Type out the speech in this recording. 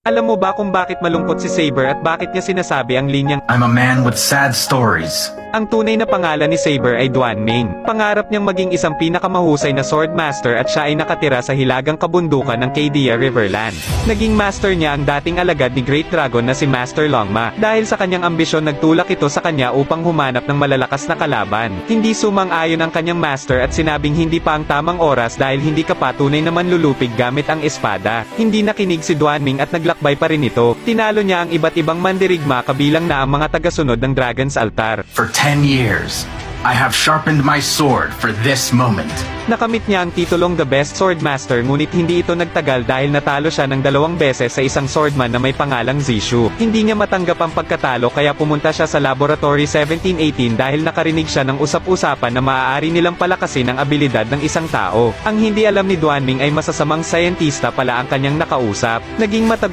Alam mo ba kung bakit malungkot si Saber at bakit niya sinasabi ang linyang I'm a man with sad stories. ang tunay na pangalan ni Saber ay Duan Ming. Pangarap niyang maging isang pinakamahusay na swordmaster at siya ay nakatira sa hilagang kabundukan ng Kaedia Riverland. Naging master niya ang dating alagad ni Great Dragon na si Master Longma. Dahil sa kanyang ambisyon nagtulak ito sa kanya upang humanap ng malalakas na kalaban. Hindi sumang-ayon ang kanyang master at sinabing hindi pa ang tamang oras dahil hindi ka pa tunay na manlulupig gamit ang espada. Hindi nakinig si Duan Ming at naglakbay pa rin ito. Tinalo niya ang iba't ibang mandirigma kabilang na ang mga tagasunod ng Dragon's Altar. For 10 years, I have sharpened my sword for this moment. Nakamit niya ang titulong The Best Swordmaster ngunit hindi ito nagtagal dahil natalo siya ng 2 beses sa isang swordman na may pangalang Zishu. Hindi niya matanggap ang pagkatalo kaya pumunta siya sa Laboratory 1718 dahil nakarinig siya ng usap-usapan na maaari nilang palakasin ang abilidad ng isang tao. Ang hindi alam ni Duan Ming ay masasamang sayentista pala ang kanyang nakausap. Naging